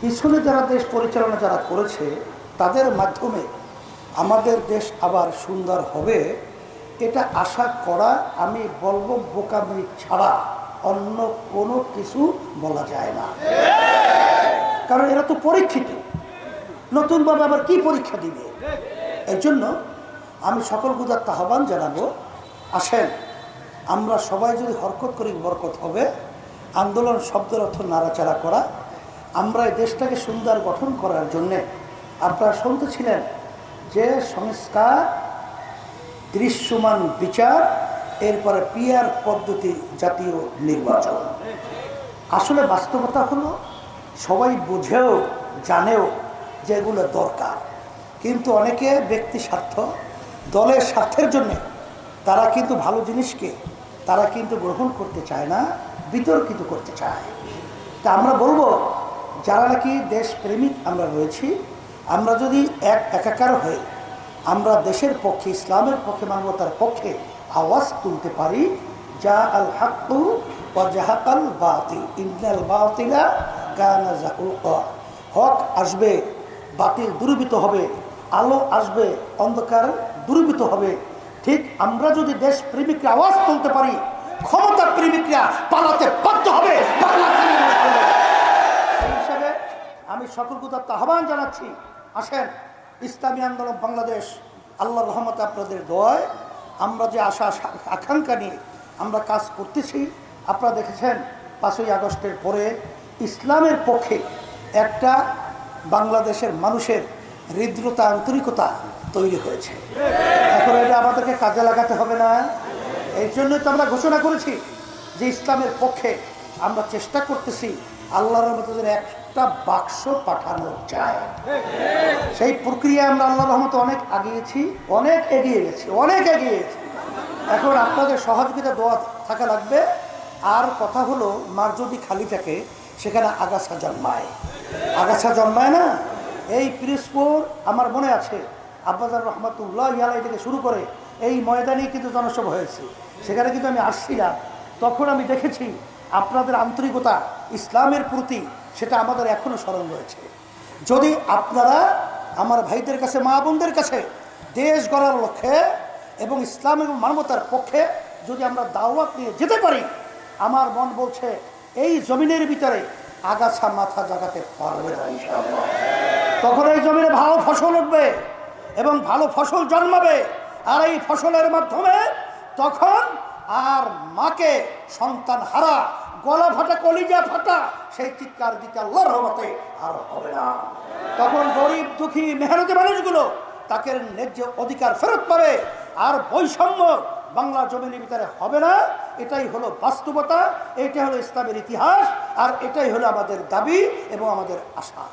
পিছনে যারা দেশ পরিচালনা যারা করেছে তাদের মাধ্যমে আমাদের দেশ আবার সুন্দর হবে, এটা আশা করা আমি বলবো বোকামি ছাড়া অন্য কোনো কিছু বলা যায় না। কারণ এরা তো পরীক্ষিত, নতুনভাবে আবার কি পরীক্ষা দিবে? এই জন্য আমি সকল গুদার আহ্বান জানাবো, আসেন আমরা সবাই যদি হরকত করি বরকত হবে। আন্দোলন শব্দের অর্থ নাড়াচাড়া করা। আমরা এই দেশটাকে সুন্দর গঠন করার জন্যে আপনারা শুনতেছিলেন যে সংস্কার, দৃশ্যমান বিচার, এরপরে পিআর পদ্ধতি, জাতীয় নির্বাচন। আসলে বাস্তবতা হলো সবাই বুঝেও জানেও যে এগুলো দরকার, কিন্তু অনেকে ব্যক্তি স্বার্থ, দলের স্বার্থের জন্যে তারা কিন্তু ভালো জিনিসকে তারা কিন্তু গ্রহণ করতে চায় না, বিতর্কিত করতে চায়। তা আমরা বলবো যারা নাকি দেশপ্রেমিক আমরা রয়েছি, আমরা যদি একাকার হয়ে আমরা দেশের পক্ষে, ইসলামের পক্ষে, মানবতার পক্ষে আওয়াজ তুলতে পারি, যা আল হাক্কু ওয়া জাহাকাল বাতিল ইন্নাল বাতিলা কানা যাহুকা। হক আসবে, বাতিল দূরীভূত হবে, আলো আসবে, অন্ধকার দূরীভূত হবে। ঠিক আমরা যদি দেশপ্রেমিকরা আওয়াজ তুলতে পারি, ক্ষমতা প্রেমিকরা পালাতে বাধ্য হবে। সেই হিসাবে আমি সকল গুদার আহ্বান জানাচ্ছি, আসেন ইসলামী আন্দোলন বাংলাদেশ, আল্লাহর রহমতে আপনাদের দোয়ায় আমরা যে আশা আকাঙ্ক্ষা নিয়ে আমরা কাজ করতেছি, আপনারা দেখেছেন 5ই আগস্টের পরে ইসলামের পক্ষে একটা বাংলাদেশের মানুষের হৃদ্রতা, আন্তরিকতা তৈরি হয়েছে। এখন এটা আমাদেরকে কাজে লাগাতে হবে না? এই জন্যই তো আমরা ঘোষণা করেছি যে ইসলামের পক্ষে আমরা চেষ্টা করতেছি আল্লাহর রহমতে একটা বাক্স পাঠানো যায়। সেই প্রক্রিয়া আমরা আল্লাহর রহমতে অনেক এগিয়েছি, অনেক এগিয়ে গেছি। এখন আপনাদের সহযোগিতা দোয়া থাকা লাগবে। আর কথা হলো, মার যদি খালি থাকে সেখানে আগাছা জন্মায় না? এই পিরোজপুর আমার মনে আছে, আব্বাজান রহমাতুল্লাহ আলাইহি থেকে শুরু করে এই ময়দানে কিন্তু জনসভা হয়েছে, সেখানে কিন্তু আমি আসছিলাম। তখন আমি দেখেছি আপনাদের আন্তরিকতা ইসলামের প্রতি, সেটা আমাদের এখনো স্মরণ রয়েছে। যদি আপনারা আমার ভাইদের কাছে, মা বোনদের কাছে দেশ গড়ার লক্ষ্যে এবং ইসলাম এবং মানবতার পক্ষে যদি আমরা দাওয়াত নিয়ে যেতে পারি, আমার মন বলছে এই জমিনের ভিতরে আগাছা মাথা জাগাতে পারবে না ইনশাআল্লাহ। তখন এই জমিনে ভালো ফসল উঠবে এবং ভালো ফসল জন্মাবে। আর এই ফসলের মাধ্যমে তখন আর মাকে সন্তান হারা, গলা ফাটা, কলিজা ফাটা সেই চিৎকার দিতে আল্লাহর রহমতে আর হবে না। তখন গরিব, দুঃখী, মেহনতি মানুষগুলো তাকে ন্যায্য অধিকার ফেরত পাবে। আর বৈষম্য বাংলা জমিনের ভিতরে হবে না। এটাই হলো বাস্তবতা, এটাই হলো ইসলামের ইতিহাস, আর এটাই হলো আমাদের দাবি এবং আমাদের আশা।